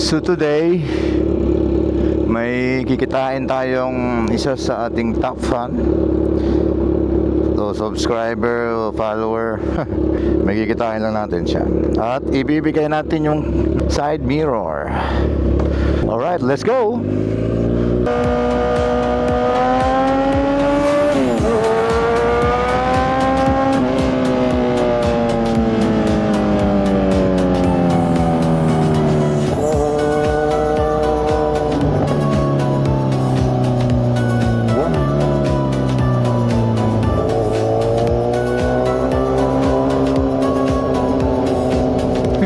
So today, may kikitain tayong isa sa ating top fan. So subscriber o follower, may kikitain lang natin siya. At ibibigay natin yung side mirror. Alright, let's go!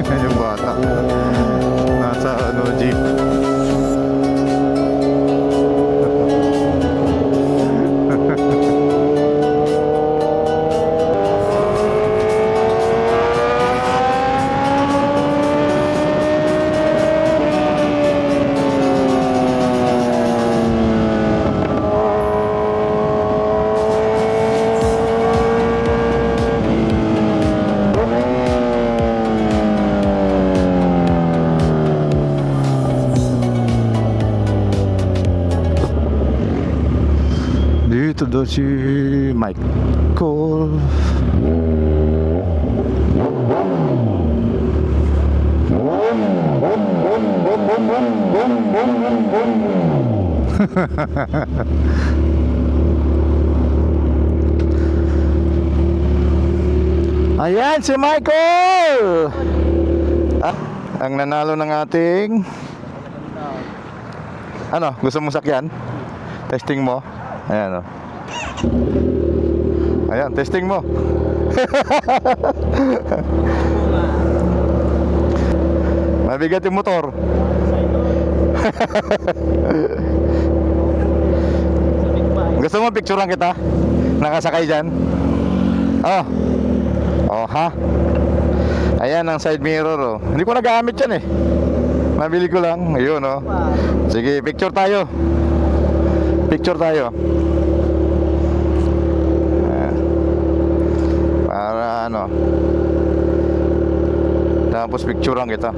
Yung bata nasa jeep. Dito daw si Michael. Ayan si Michael. Ang nanalo ng ating ano, gusto mong sakyan? Testing mo. Ayan o. Ayan, testing mo. Mabigat yung motor. Gusto mo picturean kita? Nakasakay dyan? Oh. Oh ha. Ayan ang side mirror oh. Hindi ko nagamit yan eh. Mabili ko lang. Ayun oh. Sige, picture tayo. Picture tayo. Para ano. Tapos picturean kita.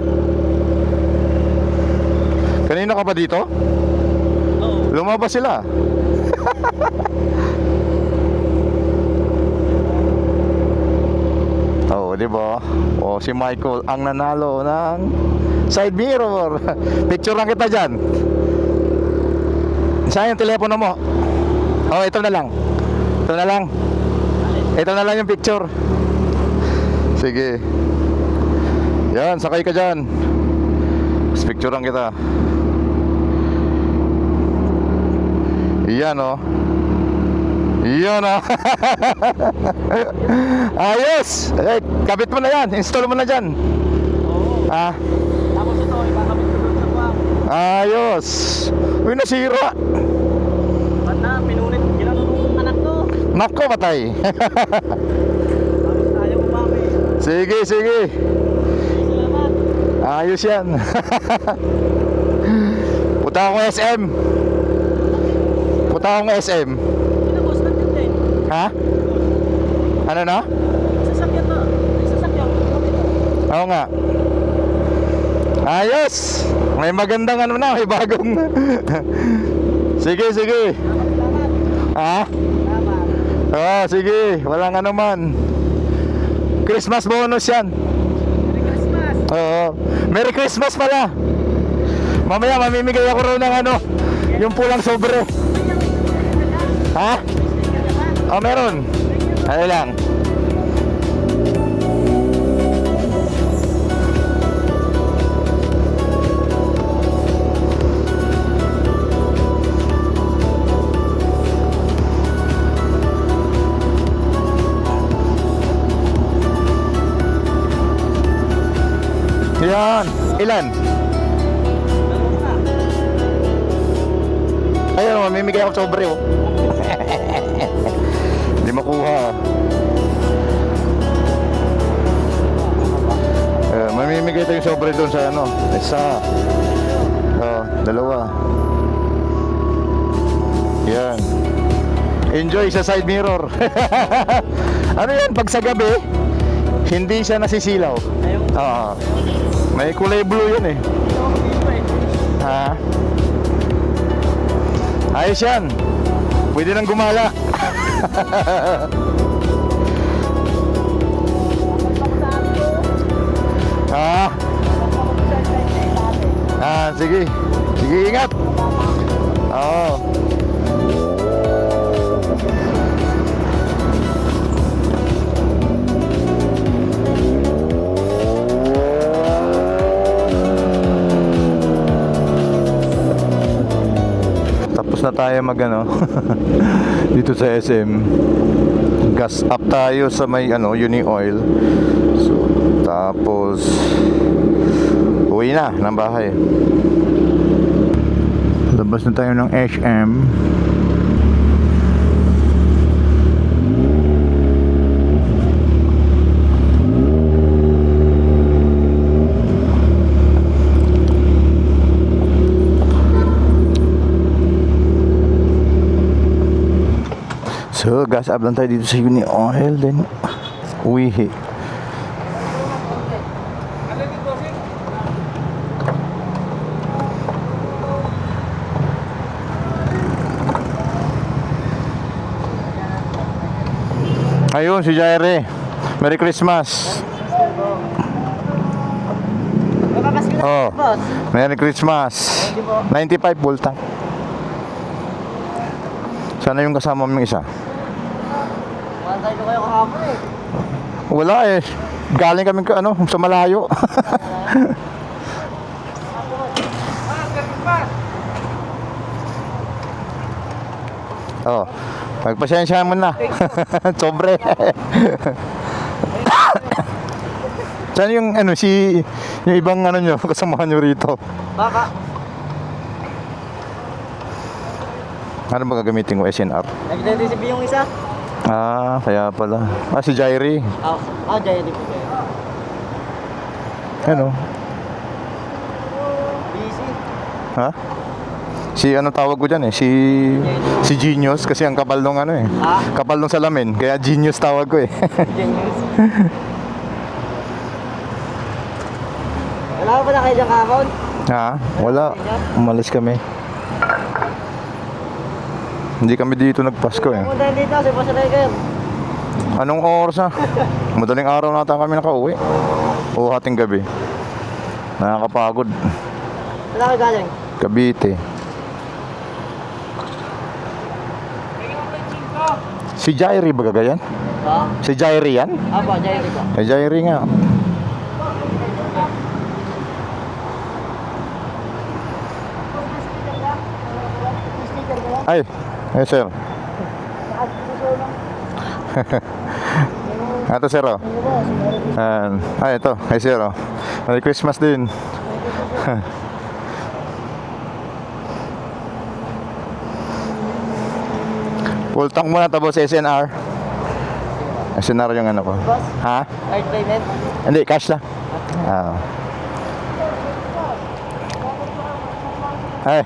Kanina ka ba dito? Oo. Lumabas sila. Oh, di ba? Oh, si Michael ang nanalo ng side mirror. Picturean kita diyan. Saan yung telepono mo? Oh, ito na lang. Ito na lang. Ito na lang yung picture. Sige. Yan, sakay ka dyan. Tapos picturean kita. Yan oh. Yan oh. Ayos. Eh, kabit mo na yan. Install mo na dyan. Oo. Ah. Tapos ito, ikakabit ko doon sa kuwang. Ayos. Uy, nasira. Ba't na, pinunit. Ginanong ng anak ko. Nako, patay. Tapos tayo umami. Sige, sige. Salamat. Ayos yan. Punta akong SM. Punta akong SM. Pinabos na din. Ha? Ano na? Sasakyan to. Sasakyan. Oo nga. Ayos. May magandang ano na. May bagong. Sige, sige. Ha? Oh, sige. Walang ano man. Christmas bonus yan. Merry Christmas. Oo. Merry Christmas pala. Mamaya mamimigay ako rin ng ano, yung pulang sobre. Ha? Oh, meron. Ano lang. Yan. Ilan? Ayun, mamimigay ako sobre oh. Hindi makuha. Mamimigay tayong sobre doon sa ano. Isa. Oh, dalawa. Yan. Enjoy sa side mirror. Ano yan? Pag sa gabi, Hindi siya nasisilaw. Oo. May kulay blue yun eh. Ha? Ayos yan. Pwede nang gumala. Ha? Sige. Sige, ingat. Oo. Tapos na tayo mag-ano dito sa SM. Gas up tayo sa may Uni Oil. So, tapos uwi na ng bahay. Labas na tayo ng SM. So, gas up lang tayo dito sa Uni Oil. Then, uwi. Ayun, si Jaire. Merry Christmas. Oh, Merry Christmas. 95 full tank. Sana yung kasama mong isa. Mantay ko kayo kahapon eh. Wala eh. Galing kami sa malayo. Oh, pagpasensya mo na. Sobre. Saan yung yung ibang nyo, kasamahan nyo rito? Baka. Ano ba gagamitin ko? SNR? Nag-receive yung isa? Kaya pala. Si Jairi. Jairi po. Ano? Busy. Ha? Si tawag ko dyan eh? Si Genius. Kasi ang kapal nung kapal nung salamin. Kaya Genius tawag ko eh. Genius. Wala pa na kayo dyan kahapon? Ha? Wala. Umalis kami. Hindi kami dito nagpasko eh. Pumunta dito, si Boss Riker. Anong oras na? Madaling araw nata kami nakauwi. O hating gabi. Nakakapagod. Wala kayo galing? Cavite. Si Jairi ba gagayan? Ha? Si Jairi yan? Jairi ko. Jairi nga. Ay, sir. Ito sir oh. Ito. Ay sir oh. Merry Christmas din. Full tank muna tapos SNR. SNR yung ko. Ha? Card payment? Hindi, cash lang. Ay.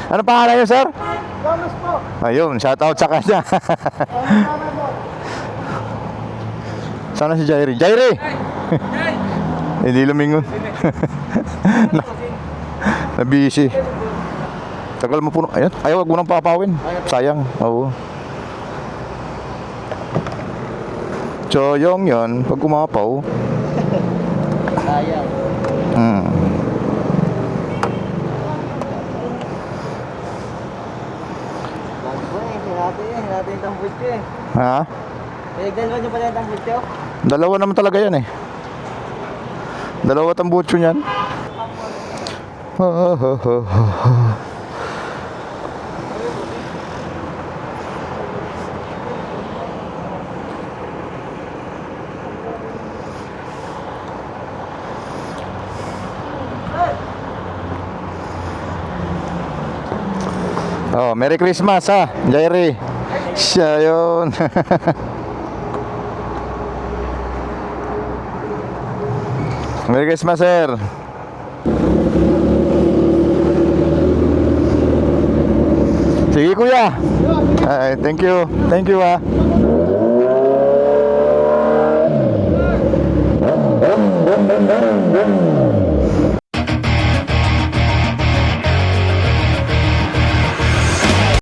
Ano pangalan niyo, sir? Thomas po. Ayun, shout out sa kanya. Sana si Jairi. Jairi! Hindi lumingon. Nabisi. Tagal mo puno. Ayan. Ayaw, wag mo nang papawin. Sayang. Oo. Choyong yun. Pag kumapaw. Sayang. Hinati yung tambutso eh. Ha? Pinagdalawa nyo pala yung tambutso? Dalawa naman talaga yan eh. Dalawa tambutso niyan. Oh, Merry Christmas ha, Jairi. Siya yun. Merry Christmas, sir. Sige, kuya. Ay, thank you. Thank you, ha.